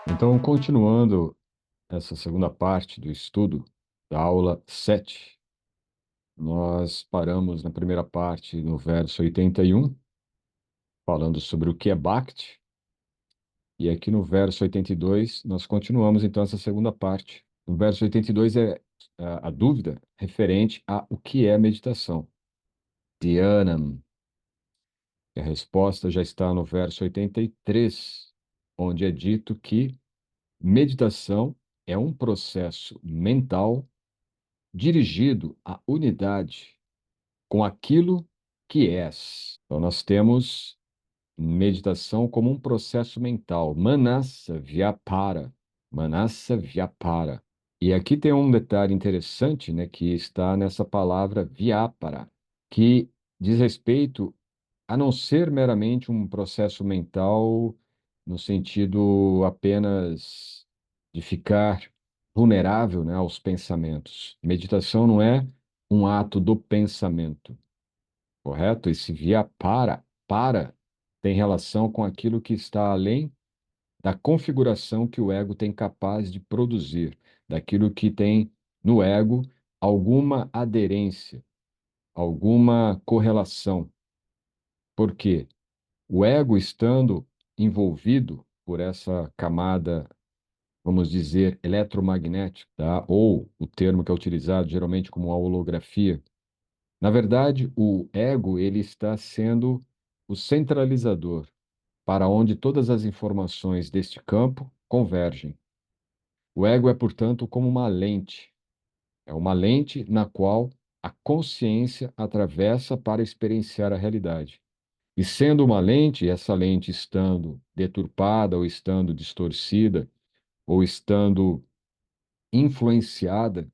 Então, continuando essa segunda parte do estudo da aula 7, nós paramos na primeira parte, no verso 81, falando sobre o que é Bhakti, e aqui no verso 82, nós continuamos então essa segunda parte. No verso 82 é a dúvida referente a o que é meditação. Dhyanam. E a resposta já está no verso 83, onde é dito que meditação é um processo mental dirigido à unidade com aquilo que és. Então, nós temos meditação como um processo mental. Manasa Vyapara. Manasa Vyapara. E aqui tem um detalhe interessante, né, que está nessa palavra Vyapara, que diz respeito a não ser meramente um processo mental no sentido apenas de ficar vulnerável, né, aos pensamentos. Meditação não é um ato do pensamento, correto? Esse via para, tem relação com aquilo que está além da configuração que o ego tem capaz de produzir, daquilo que tem no ego alguma aderência, alguma correlação. Por quê? O ego estando envolvido por essa camada, vamos dizer, eletromagnética, tá? Ou o termo que é utilizado geralmente como a holografia. Na verdade, o ego ele está sendo o centralizador para onde todas as informações deste campo convergem. O ego é, portanto, como uma lente. É uma lente na qual a consciência atravessa para experienciar a realidade. E sendo uma lente, essa lente estando deturpada ou estando distorcida ou estando influenciada,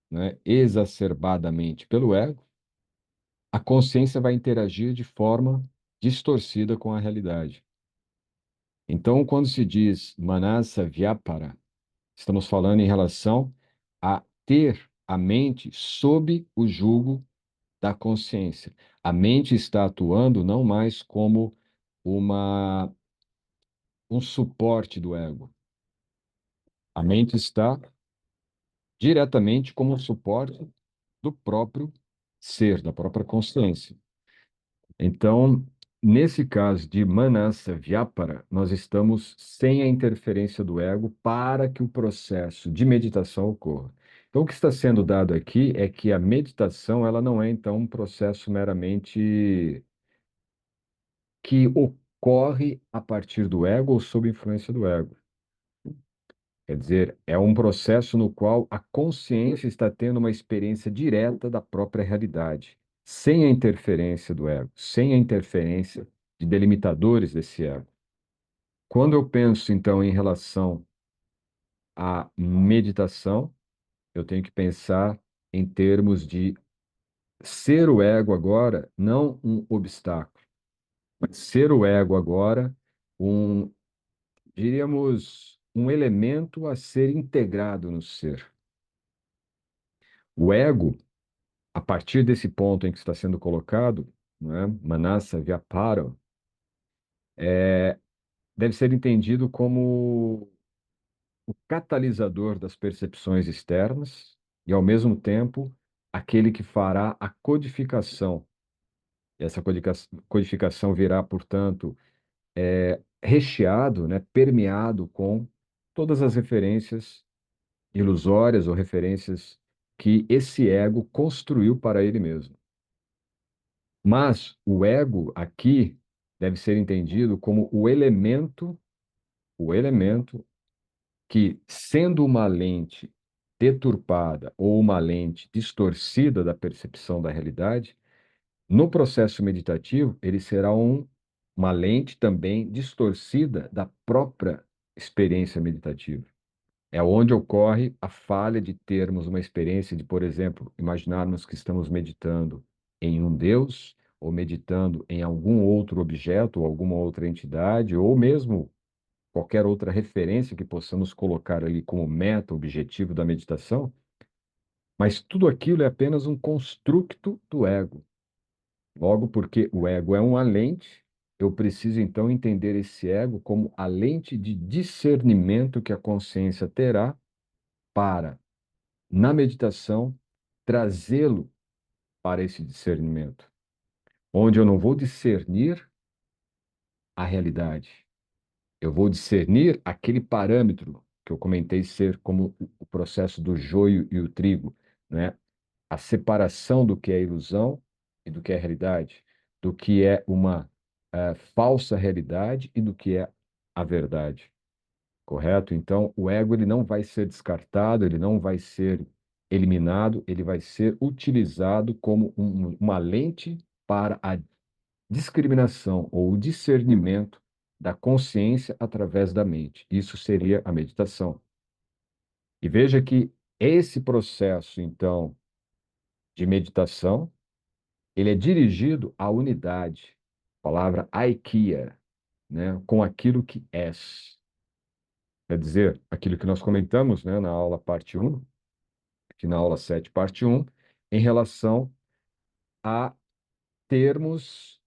né, exacerbadamente pelo ego, a consciência vai interagir de forma distorcida com a realidade. Então, quando se diz manasa vyapara, estamos falando em relação a ter a mente sob o jugo da consciência. A mente está atuando não mais como uma um suporte do ego. A mente está diretamente como um suporte do próprio ser, da própria consciência. Então, nesse caso de Manasa Vyapara, nós estamos sem a interferência do ego para que o processo de meditação ocorra. Então, o que está sendo dado aqui é que a meditação, ela não é, então, um processo meramente que ocorre a partir do ego ou sob influência do ego. Quer dizer, é um processo no qual a consciência está tendo uma experiência direta da própria realidade, sem a interferência do ego, sem a interferência de delimitadores desse ego. Quando eu penso, então, em relação à meditação, eu tenho que pensar em termos de ser o ego agora não um obstáculo, mas ser o ego agora um, diríamos, um elemento a ser integrado no ser. O ego, a partir desse ponto em que está sendo colocado, não é? Manasa Vyapara, deve ser entendido como o catalisador das percepções externas e, ao mesmo tempo, aquele que fará a codificação. Essa codificação virá, portanto, recheado, né, permeado com todas as referências ilusórias ou referências que esse ego construiu para ele mesmo. Mas o ego aqui deve ser entendido como o elemento que, sendo uma lente deturpada ou uma lente distorcida da percepção da realidade, no processo meditativo, ele será uma lente também distorcida da própria experiência meditativa. É onde ocorre a falha de termos uma experiência de, por exemplo, imaginarmos que estamos meditando em um Deus, ou meditando em algum outro objeto, ou alguma outra entidade, ou mesmo qualquer outra referência que possamos colocar ali como meta, objetivo da meditação, mas tudo aquilo é apenas um construto do ego. Logo, porque o ego é uma lente, eu preciso então entender esse ego como a lente de discernimento que a consciência terá para, na meditação, trazê-lo para esse discernimento, onde eu não vou discernir a realidade, eu vou discernir aquele parâmetro que eu comentei ser como o processo do joio e o trigo, né? A separação do que é ilusão e do que é realidade, do que é uma falsa realidade e do que é a verdade, correto? Então, o ego ele não vai ser descartado, ele não vai ser eliminado, ele vai ser utilizado como uma lente para a discriminação ou o discernimento da consciência através da mente. Isso seria a meditação. E veja que esse processo, então, de meditação, ele é dirigido à unidade, palavra aikia, né, com aquilo que és. Quer dizer, aquilo que nós comentamos, né, na aula parte um, aqui na aula 7 parte um, em relação a termos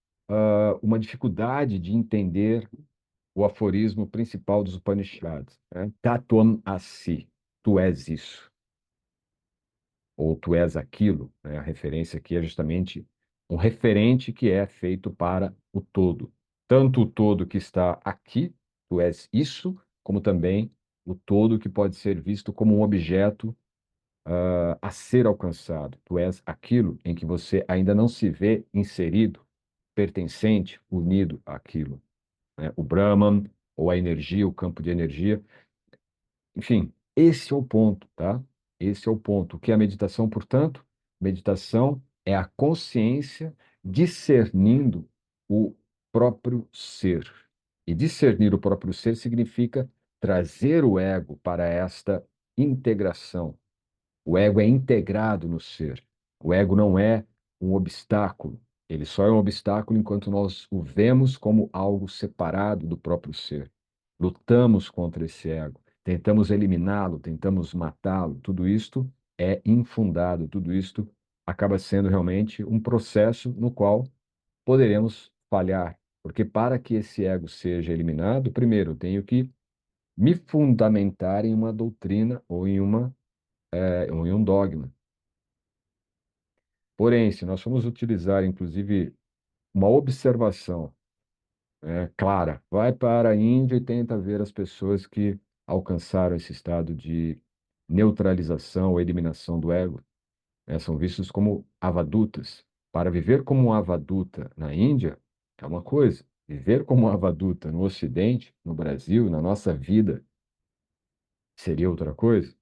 uma dificuldade de entender o aforismo principal dos Upanishads, né? Tatvam Asi, tu és isso, ou tu és aquilo, né? A referência aqui é justamente um referente que é feito para o todo. Tanto o todo que está aqui, tu és isso, como também o todo que pode ser visto como um objeto a ser alcançado. Tu és aquilo em que você ainda não se vê inserido, pertencente, unido àquilo, né? O Brahman, ou a energia, o campo de energia. Enfim, esse é o ponto, tá? Esse é o ponto. O que é a meditação, portanto? Meditação é a consciência discernindo o próprio ser. E discernir o próprio ser significa trazer o ego para esta integração. O ego é integrado no ser. O ego não é um obstáculo. Ele só é um obstáculo enquanto nós o vemos como algo separado do próprio ser. Lutamos contra esse ego, tentamos eliminá-lo, tentamos matá-lo. Tudo isto é infundado, tudo isto acaba sendo realmente um processo no qual poderemos falhar. Porque para que esse ego seja eliminado, primeiro eu tenho que me fundamentar em uma doutrina ou em um dogma. Porém, se nós formos utilizar, inclusive, uma observação clara, vai para a Índia e tenta ver as pessoas que alcançaram esse estado de neutralização ou eliminação do ego, né? São vistos como avadutas. Para viver como um avaduta na Índia é uma coisa, viver como um avaduta no Ocidente, no Brasil, na nossa vida, seria outra coisa.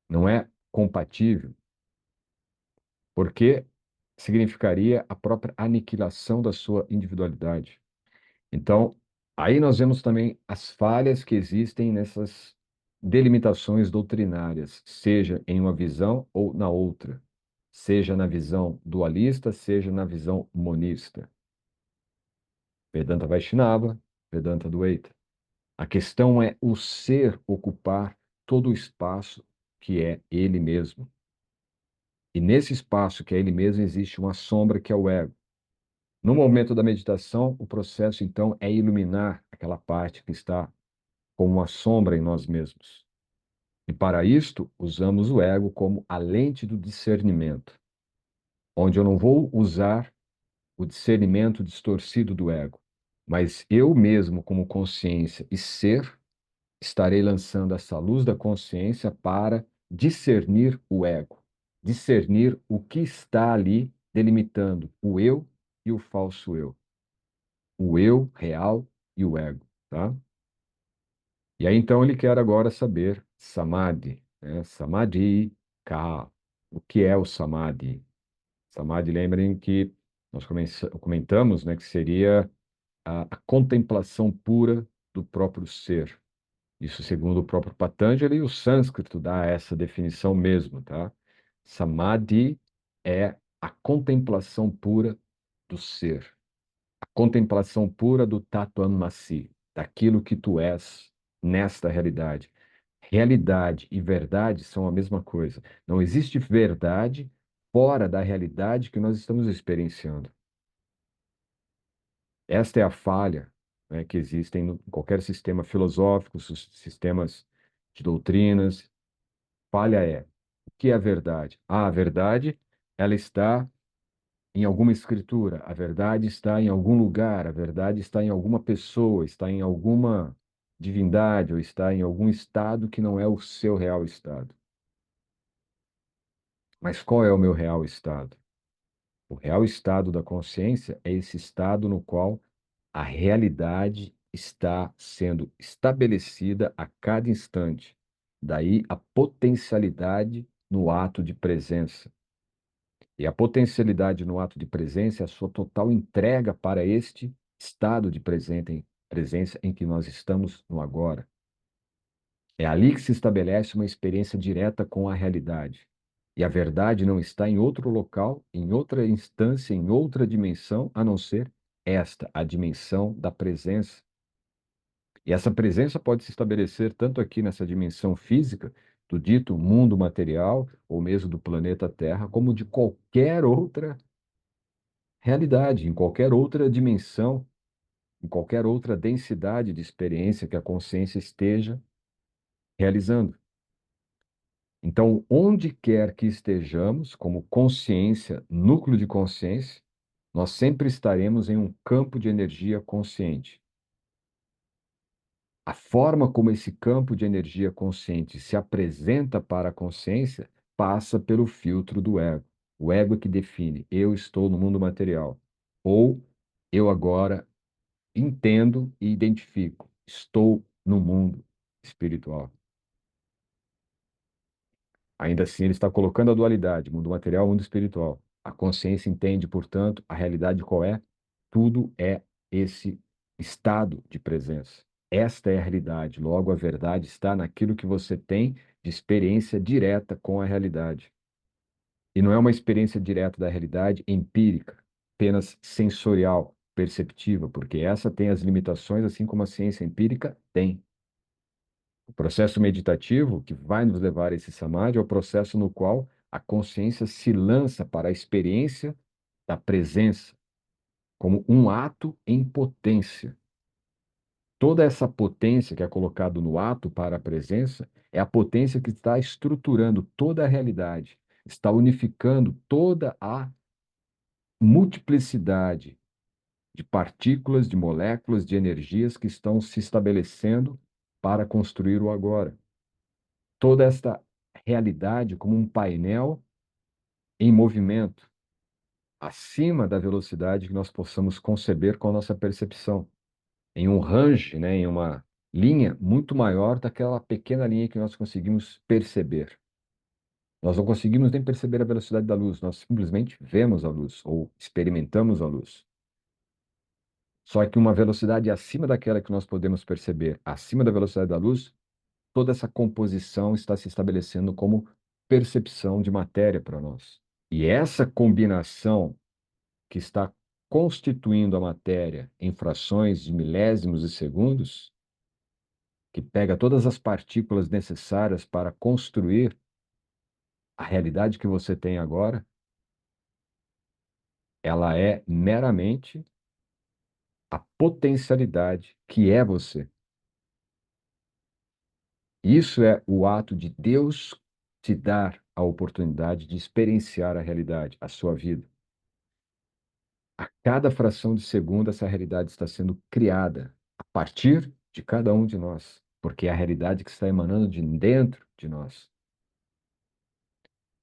Não é compatível, porque significaria a própria aniquilação da sua individualidade. Então, aí nós vemos também as falhas que existem nessas delimitações doutrinárias, seja em uma visão ou na outra, seja na visão dualista, seja na visão monista. Vedanta Vaishnava, Vedanta Dvaita. A questão é o ser ocupar todo o espaço que é ele mesmo. E nesse espaço que é ele mesmo existe uma sombra que é o ego. No momento da meditação, o processo então é iluminar aquela parte que está como uma sombra em nós mesmos. E para isto, usamos o ego como a lente do discernimento, onde eu não vou usar o discernimento distorcido do ego, mas eu mesmo, como consciência e ser, estarei lançando essa luz da consciência para discernir o ego, discernir o que está ali delimitando o eu e o falso eu, o eu real e o ego, tá? E aí, então, ele quer agora saber samadhi, né? Samadhi ka. O que é o samadhi? Samadhi, lembrem que nós comentamos, né, que seria a contemplação pura do próprio ser. Isso segundo o próprio Patanjali, e o sânscrito dá essa definição mesmo, tá? Samadhi é a contemplação pura do ser, a contemplação pura do Tatvamasi, daquilo que tu és nesta realidade. Realidade e verdade são a mesma coisa. Não existe verdade fora da realidade que nós estamos experienciando. Esta é a falha, né, que existem em qualquer sistema filosófico, sistemas de doutrinas. Falha é, o que é a verdade? Ah, a verdade, ela está em alguma escritura, a verdade está em algum lugar, a verdade está em alguma pessoa, está em alguma divindade ou está em algum estado que não é o seu real estado. Mas qual é o meu real estado? O real estado da consciência é esse estado no qual a realidade está sendo estabelecida a cada instante. Daí a potencialidade no ato de presença. E a potencialidade no ato de presença é a sua total entrega para este estado de presença em que nós estamos no agora. É ali que se estabelece uma experiência direta com a realidade. E a verdade não está em outro local, em outra instância, em outra dimensão, a não ser esta, a dimensão da presença. E essa presença pode se estabelecer tanto aqui nessa dimensão física, do dito mundo material, ou mesmo do planeta Terra, como de qualquer outra realidade, em qualquer outra dimensão, em qualquer outra densidade de experiência que a consciência esteja realizando. Então, onde quer que estejamos, como consciência, núcleo de consciência, nós sempre estaremos em um campo de energia consciente. A forma como esse campo de energia consciente se apresenta para a consciência passa pelo filtro do ego. O ego é que define: eu estou no mundo material, ou eu agora entendo e identifico, estou no mundo espiritual. Ainda assim, ele está colocando a dualidade, mundo material, mundo espiritual. A consciência entende, portanto, a realidade qual é? Tudo é esse estado de presença. Esta é a realidade. Logo, a verdade está naquilo que você tem de experiência direta com a realidade. E não é uma experiência direta da realidade empírica, apenas sensorial, perceptiva, porque essa tem as limitações, assim como a ciência empírica tem. O processo meditativo que vai nos levar a esse samadhi é o processo no qual a consciência se lança para a experiência da presença, como um ato em potência. Toda essa potência que é colocado no ato para a presença é a potência que está estruturando toda a realidade, está unificando toda a multiplicidade de partículas, de moléculas, de energias que estão se estabelecendo para construir o agora. Toda esta realidade como um painel em movimento, acima da velocidade que nós possamos conceber com a nossa percepção, em um range, né, em uma linha muito maior daquela pequena linha que nós conseguimos perceber. Nós não conseguimos nem perceber a velocidade da luz, nós simplesmente vemos a luz ou experimentamos a luz. Só que uma velocidade acima daquela que nós podemos perceber, acima da velocidade da luz, toda essa composição está se estabelecendo como percepção de matéria para nós. E essa combinação que está constituindo a matéria em frações de milésimos de segundos, que pega todas as partículas necessárias para construir a realidade que você tem agora, ela é meramente a potencialidade que é você. Isso é o ato de Deus te dar a oportunidade de experienciar a realidade, a sua vida. A cada fração de segundo, essa realidade está sendo criada a partir de cada um de nós, porque é a realidade que está emanando de dentro de nós.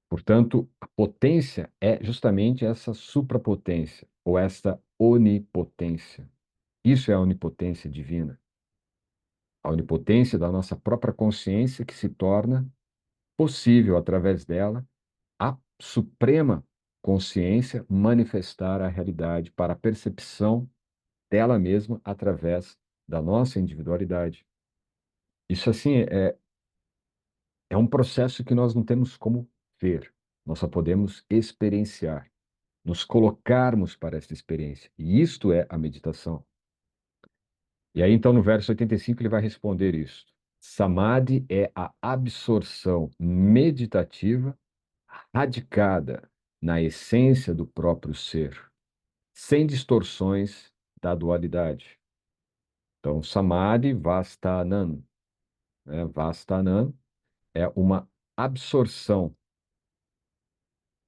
Portanto, a potência é justamente essa suprapotência, ou esta onipotência. Isso é a onipotência divina. A onipotência da nossa própria consciência que se torna possível, através dela, a suprema consciência manifestar a realidade para a percepção dela mesma através da nossa individualidade. Isso, assim, é um processo que nós não temos como ver, nós só podemos experienciar, nos colocarmos para essa experiência. E isto é a meditação. E aí, então, no verso 85, ele vai responder isso. Samadhi é a absorção meditativa radicada na essência do próprio ser, sem distorções da dualidade. Então, Samadhi Vastanan, né? Vastanan é uma absorção,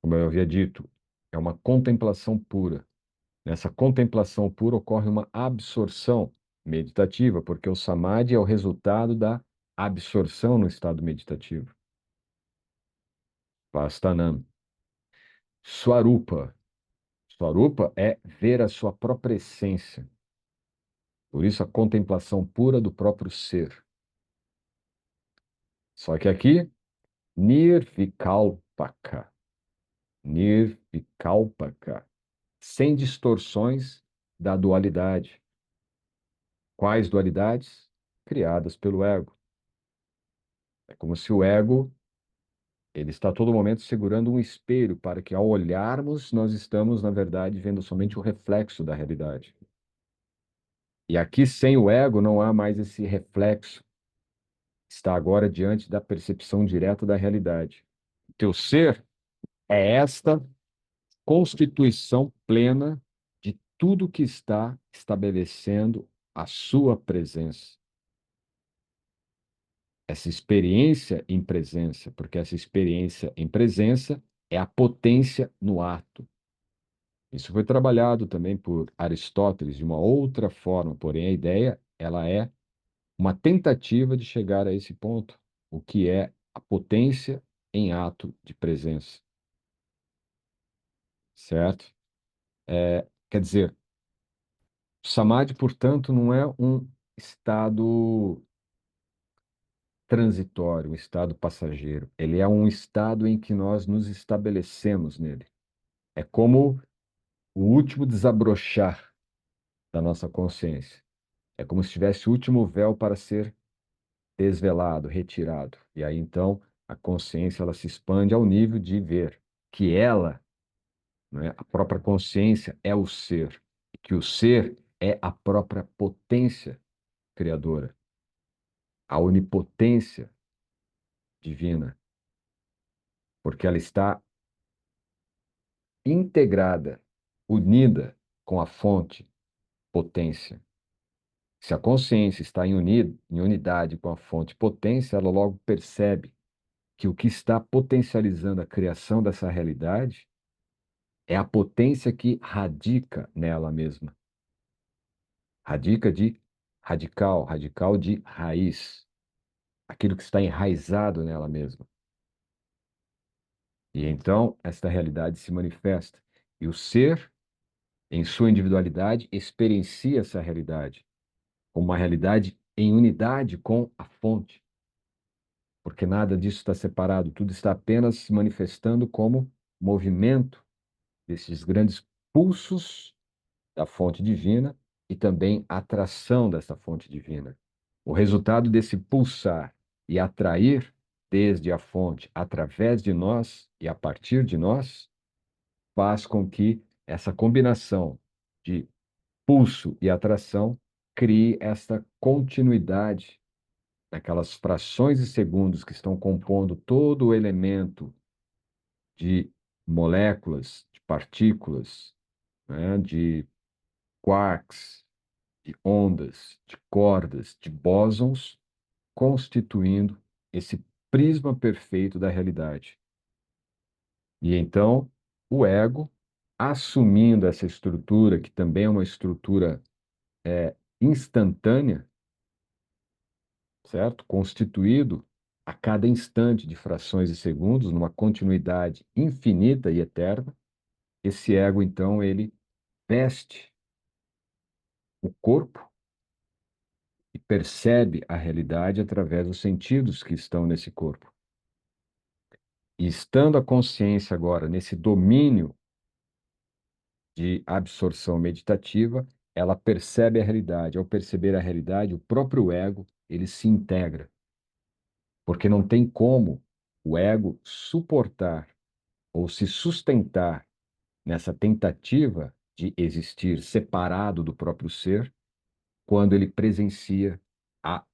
como eu havia dito, é uma contemplação pura. Nessa contemplação pura ocorre uma absorção meditativa, porque o Samadhi é o resultado da absorção no estado meditativo. Vastanam. Swarupa. Swarupa é ver a sua própria essência. Por isso, a contemplação pura do próprio ser. Só que aqui, Nirvikalpaka. Nirvikalpaka. Sem distorções da dualidade. Quais dualidades? Criadas pelo ego. É como se o ego ele está a todo momento segurando um espelho para que, ao olharmos, nós estamos, na verdade, vendo somente o reflexo da realidade. E aqui, sem o ego, não há mais esse reflexo. Está agora diante da percepção direta da realidade. O teu ser é esta constituição plena de tudo que está estabelecendo a sua presença. Essa experiência em presença, porque essa experiência em presença é a potência no ato. Isso foi trabalhado também por Aristóteles de uma outra forma, porém a ideia, ela é uma tentativa de chegar a esse ponto, o que é a potência em ato de presença, certo? Quer dizer, o samadhi, portanto, não é um estado transitório, um estado passageiro. Ele é um estado em que nós nos estabelecemos nele. É como o último desabrochar da nossa consciência. É como se tivesse o último véu para ser desvelado, retirado. E aí então a consciência ela se expande ao nível de ver que ela, né, a própria consciência é o ser, e que o ser é a própria potência criadora, a onipotência divina, porque ela está integrada, unida com a fonte potência. Se a consciência está em unidade com a fonte potência, ela logo percebe que o que está potencializando a criação dessa realidade é a potência que radica nela mesma. Radica de radical, radical de raiz, aquilo que está enraizado nela mesma. E então esta realidade se manifesta. E o ser, em sua individualidade, experiencia essa realidade como uma realidade em unidade com a fonte, porque nada disso está separado, tudo está apenas se manifestando como movimento desses grandes pulsos da fonte divina e também a atração dessa fonte divina. O resultado desse pulsar e atrair desde a fonte, através de nós e a partir de nós, faz com que essa combinação de pulso e atração crie esta continuidade naquelas frações de segundos que estão compondo todo o elemento de moléculas, de partículas, né, de quarks, de ondas, de cordas, de bósons, constituindo esse prisma perfeito da realidade. E então, o ego, assumindo essa estrutura, que também é uma estrutura instantânea, certo? Constituído a cada instante de frações de segundos, numa continuidade infinita e eterna, esse ego, então, ele veste o corpo e percebe a realidade através dos sentidos que estão nesse corpo. E estando a consciência agora nesse domínio de absorção meditativa, ela percebe a realidade. Ao perceber a realidade, o próprio ego, ele se integra. Porque não tem como o ego suportar ou se sustentar nessa tentativa de existir separado do próprio ser, quando ele presencia a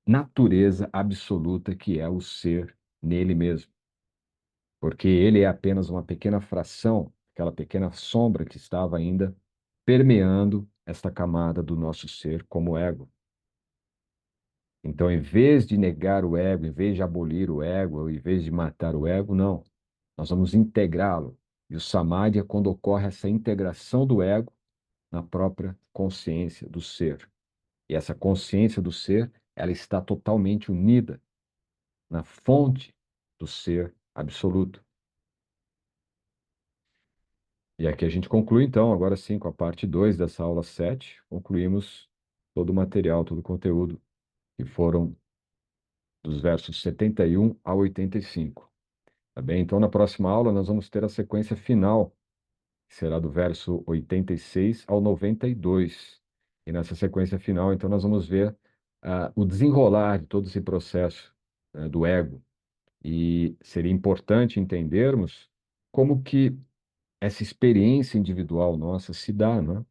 natureza absoluta que é o ser nele mesmo. Porque ele é apenas uma pequena fração, aquela pequena sombra que estava ainda permeando esta camada do nosso ser como ego. Então, em vez de negar o ego, em vez de abolir o ego, em vez de matar o ego, não. Nós vamos integrá-lo. E o samadhi é quando ocorre essa integração do ego na própria consciência do ser. E essa consciência do ser, ela está totalmente unida na fonte do ser absoluto. E aqui a gente conclui, então, agora sim, com a parte 2 dessa aula 7, concluímos todo o material, todo o conteúdo, que foram dos versos 71 a 85. Tá bem? Então, na próxima aula, nós vamos ter a sequência final, que será do verso 86 ao 92. E nessa sequência final, então, nós vamos ver o desenrolar de todo esse processo, do ego. E seria importante entendermos como que essa experiência individual nossa se dá, né?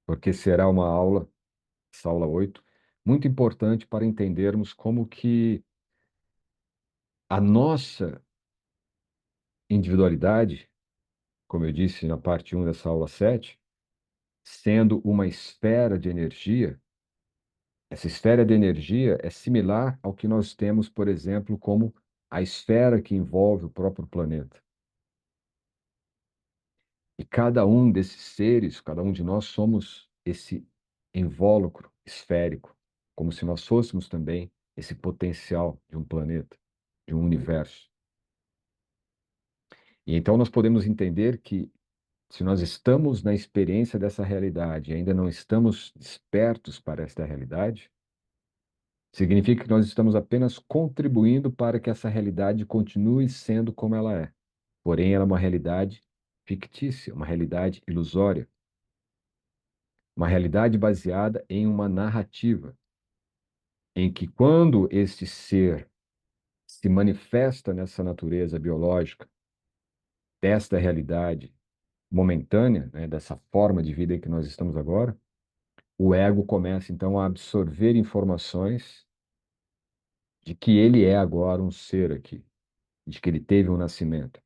Porque será uma aula, essa aula 8, muito importante para entendermos como que a nossa individualidade, como eu disse na parte 1 dessa aula 7, sendo uma esfera de energia, essa esfera de energia é similar ao que nós temos, por exemplo, como a esfera que envolve o próprio planeta. E cada um desses seres, cada um de nós, somos esse invólucro esférico, como se nós fôssemos também esse potencial de um planeta, de um universo. E então nós podemos entender que, se nós estamos na experiência dessa realidade e ainda não estamos despertos para esta realidade, significa que nós estamos apenas contribuindo para que essa realidade continue sendo como ela é. Porém, ela é uma realidade fictícia, uma realidade ilusória. Uma realidade baseada em uma narrativa, em que quando este ser se manifesta nessa natureza biológica, desta realidade momentânea, né, dessa forma de vida em que nós estamos agora, o ego começa então a absorver informações de que ele é agora um ser aqui, de que ele teve um nascimento.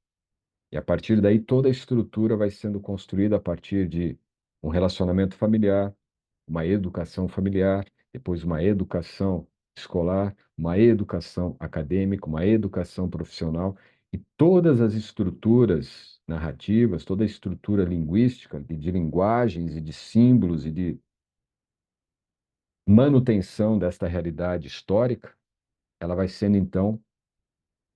E a partir daí toda a estrutura vai sendo construída a partir de um relacionamento familiar, uma educação familiar, depois uma educação escolar, uma educação acadêmica, uma educação profissional, e todas as estruturas narrativas, toda a estrutura linguística, de linguagens e de símbolos e de manutenção desta realidade histórica, ela vai sendo então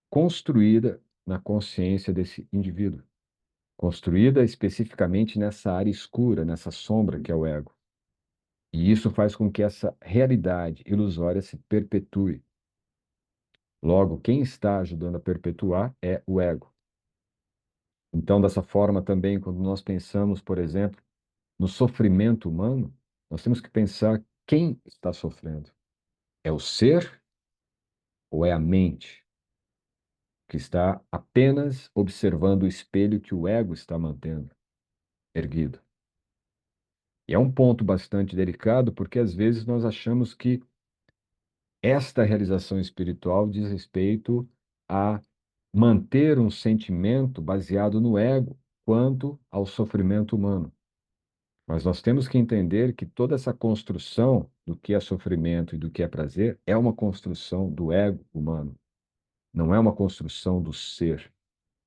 construída na consciência desse indivíduo, construída especificamente nessa área escura, nessa sombra que é o ego. E isso faz com que essa realidade ilusória se perpetue. Logo, quem está ajudando a perpetuar é o ego. Então, dessa forma também, quando nós pensamos, por exemplo, no sofrimento humano, nós temos que pensar quem está sofrendo. É o ser ou é a mente que está apenas observando o espelho que o ego está mantendo erguido? E é um ponto bastante delicado, porque às vezes nós achamos que esta realização espiritual diz respeito a manter um sentimento baseado no ego quanto ao sofrimento humano. Mas nós temos que entender que toda essa construção do que é sofrimento e do que é prazer é uma construção do ego humano, não é uma construção do ser.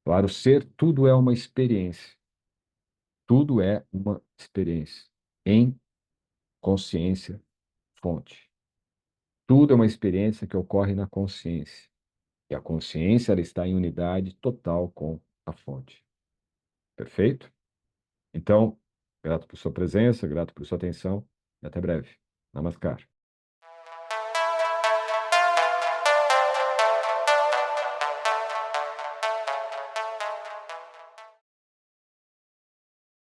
Para o ser, tudo é uma experiência. Tudo é uma experiência em consciência fonte. Tudo é uma experiência que ocorre na consciência. E a consciência ela está em unidade total com a fonte. Perfeito? Então, grato por sua presença, grato por sua atenção e até breve. Namaskar.